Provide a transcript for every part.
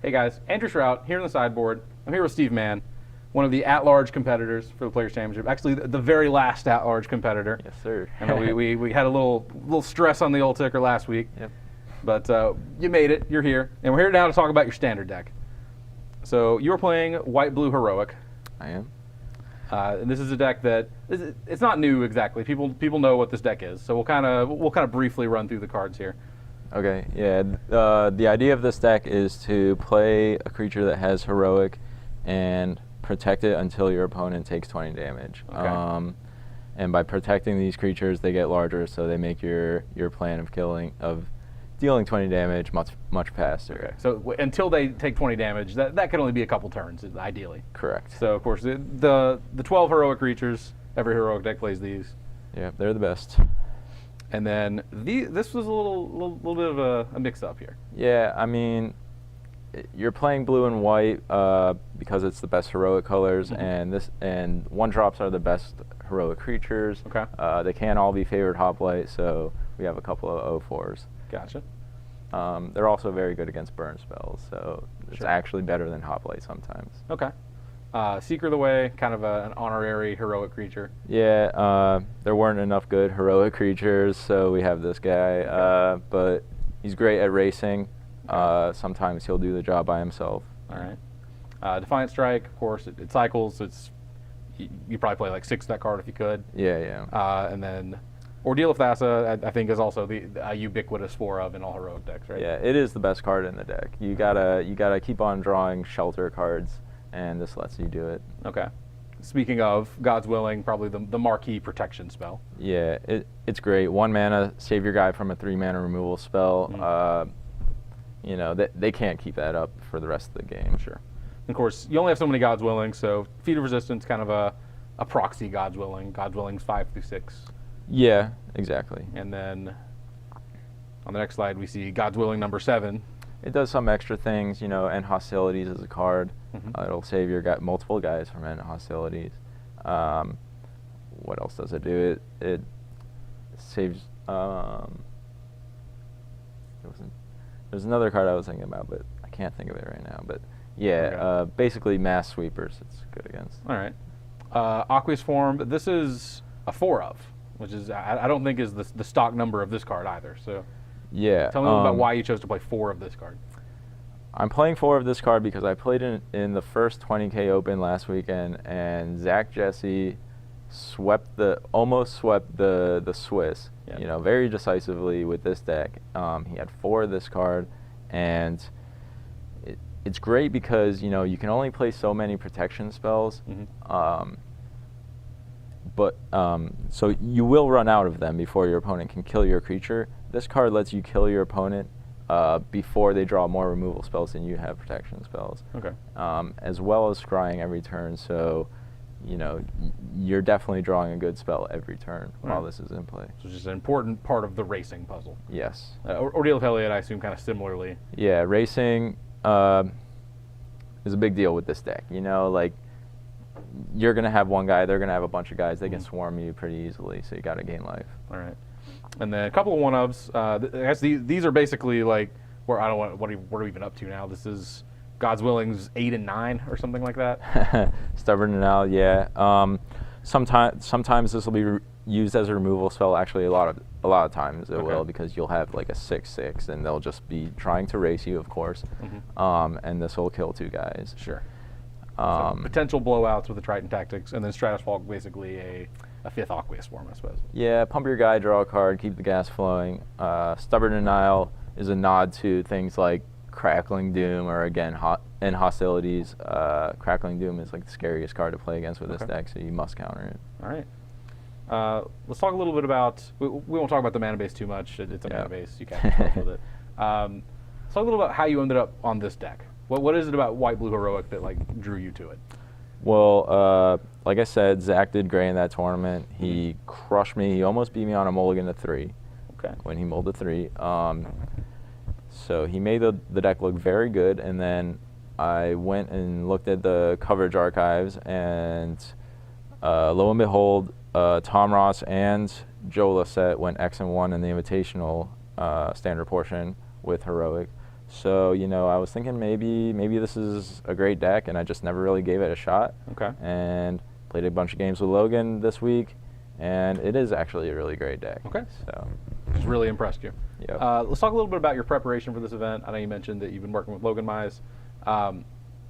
Hey guys, Andrew Shrout here on the sideboard. I'm here with Steve Mann, one of the at-large competitors for the Players Championship. Actually, the very last at-large competitor. Yes, sir. I know we had a little stress on the old ticker last week. Yep. But you made it. You're here, and we're here now to talk about your standard deck. So you are playing White-Blue Heroic. I am. And this is a deck that it's not new exactly. People know what this deck is. So we'll kind of briefly run through the cards here. Okay. Yeah. The idea of this deck is to play a creature that has Heroic and protect it until your opponent takes 20 damage. Okay. And by protecting these creatures, they get larger, so they make your plan of dealing 20 damage much faster. Okay. So until they take 20 damage, that can only be a couple turns, ideally. Correct. So of course the 12 heroic creatures, every heroic deck plays these. Yeah, they're the best. And then this was a little bit of a mix-up here. Yeah, I mean, you're playing blue and white because it's the best heroic colors, and one drops are the best heroic creatures. Okay. They can't all be favored hoplite, so we have a couple of 0/4s. Gotcha. They're also very good against burn spells, so it's actually better than hoplite sometimes. Okay. Seeker of the Way, kind of an honorary heroic creature. Yeah, there weren't enough good heroic creatures, so we have this guy. But he's great at racing. Sometimes he'll do the job by himself. All right. Defiant Strike, of course, it cycles. You probably play like 6 that card if you could. Yeah. And then Ordeal of Thassa, I think, is also the ubiquitous 4 of in all heroic decks, right? Yeah, it is the best card in the deck. You gotta keep on drawing shelter cards, and this lets you do it. Okay. Speaking of, God's Willing, probably the marquee protection spell. Yeah, it's great. 1 mana, save your guy from a 3 mana removal spell. You know, they can't keep that up for the rest of the game. Sure. And of course, you only have so many God's Willing, so Feat of Resistance, kind of a proxy God's Willing. God's Willing's 5 through 6. Yeah, exactly. And then on the next slide, we see God's Willing number 7. It does some extra things, you know, End Hostilities is a card. It'll save your multiple guys from End Hostilities. What else does it do? It saves. There's another card I was thinking about, but I can't think of it right now. But yeah, basically mass sweepers. It's good against. All right. Aqueous Form. This is a 4 of, which is I don't think is the stock number of this card either. So yeah. Tell me about why you chose to play 4 of this card. I'm playing 4 of this card because I played in the first 20K Open last weekend, and Zach Jesse almost swept the Swiss. Yep. You know, very decisively with this deck. He had 4 of this card, and it's great because, you know, you can only play so many protection spells. So you will run out of them before your opponent can kill your creature. This card lets you kill your opponent before they draw more removal spells than you have protection spells. Okay. As well as scrying every turn, so you know you're definitely drawing a good spell every turn while this is in play. So it's just an important part of the racing puzzle. Yes. Ordeal of Heliod, I assume, kind of similarly. Yeah, racing is a big deal with this deck. You know, like, you're going to have one guy, they're going to have a bunch of guys, they can swarm you pretty easily, so you got to gain life. All right. And then a couple of 1-ofs. I guess these are basically like, where I don't want, what are we even up to now? This is God's Willing's 8 and 9 or something like that? Stubborn and Owl, yeah. Sometimes this will be used as a removal spell. Actually, a lot of times it will, because you'll have like a 6/6, and they'll just be trying to race you, of course. And this will kill 2 guys. Sure. So potential blowouts with the Triton Tactics, and then Stratusfall, basically a 5th Aqueous Form, I suppose. Yeah, pump your guy, draw a card, keep the gas flowing. Stubborn Denial is a nod to things like Crackling Doom, or again, End Hostilities. Crackling Doom is like the scariest card to play against with this deck, so you must counter it. All right. Let's talk a little bit about, we won't talk about the mana base too much. It's a mana base, you can't help with it. Let's talk a little about how you ended up on this deck. What is it about White-Blue Heroic that like drew you to it? Well, like I said, Zach did great in that tournament. He crushed me. He almost beat me on a mulligan to 3. Okay. When he mulled to 3. So he made the deck look very good, and then I went and looked at the coverage archives, and lo and behold, Tom Ross and Joe Lissette went X and 1 in the Invitational standard portion with Heroic. So, you know, I was thinking maybe this is a great deck, and I just never really gave it a shot. Okay. And played a bunch of games with Logan this week, and it is actually a really great deck. Okay. So, Just really impressed you. Yep. Let's talk a little bit about your preparation for this event. I know you mentioned that you've been working with Logan Mize.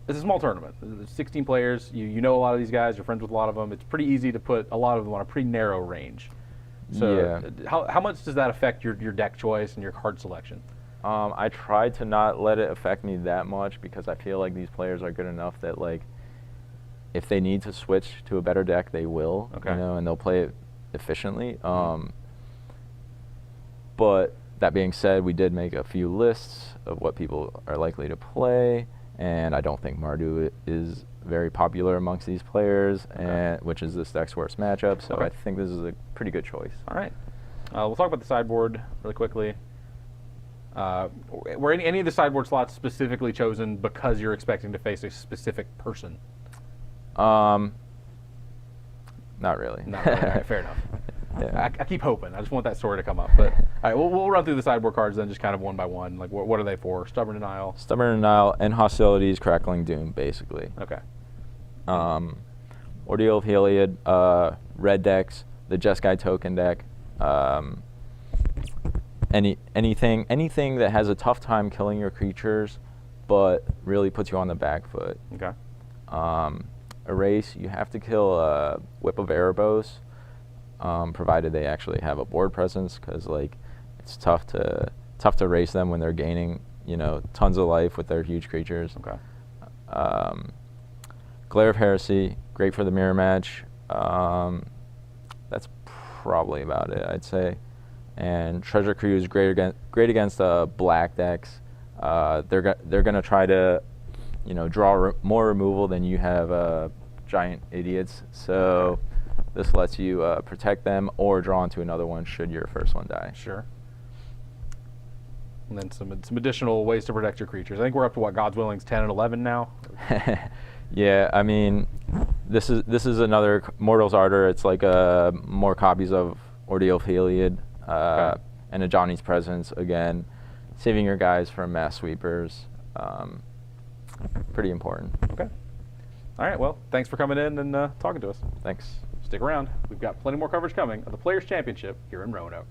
It's a small tournament. There's 16 players. You know a lot of these guys. You're friends with a lot of them. It's pretty easy to put a lot of them on a pretty narrow range. So yeah. How much does that affect your deck choice and your card selection? I tried to not let it affect me that much because I feel like these players are good enough that, like, if they need to switch to a better deck, they will. Okay. You know, and they'll play it efficiently. But that being said, we did make a few lists of what people are likely to play, and I don't think Mardu is very popular amongst these players, and which is this deck's worst matchup. So I think this is a pretty good choice. All right. We'll talk about the sideboard really quickly. Were any of the sideboard slots specifically chosen because you're expecting to face a specific person? Not really. Not really. All right, fair enough. Yeah. I keep hoping. I just want that story to come up. But all right, we'll run through the sideboard cards then, just kind of one by one. Like, what are they for? Stubborn Denial. Stubborn Denial and Hostilities, Crackling Doom, basically. Okay. Ordeal of Heliod, red decks, the Jeskai token deck. Anything that has a tough time killing your creatures, but really puts you on the back foot. Okay. Erase, you have to kill Whip of Erebos, provided they actually have a board presence, because like it's tough to erase them when they're gaining, you know, tons of life with their huge creatures. Okay. Glare of Heresy, great for the mirror match. That's probably about it, I'd say. And Treasure Cruise, great against black decks. They're gonna try to, you know, draw more removal than you have giant idiots. So this lets you protect them or draw into another one should your first one die. Sure. And then some additional ways to protect your creatures. I think we're up to what, God's Willing's 10 and 11 now. Yeah, I mean, this is another Mortal's Ardor. It's like more copies of Ordeal of Heliod, and a Johnny's Presence again, saving your guys from mass sweepers. Pretty important. Okay. All right. Well, thanks for coming in and talking to us. Thanks. Stick around. We've got plenty more coverage coming of the Players' Championship here in Roanoke.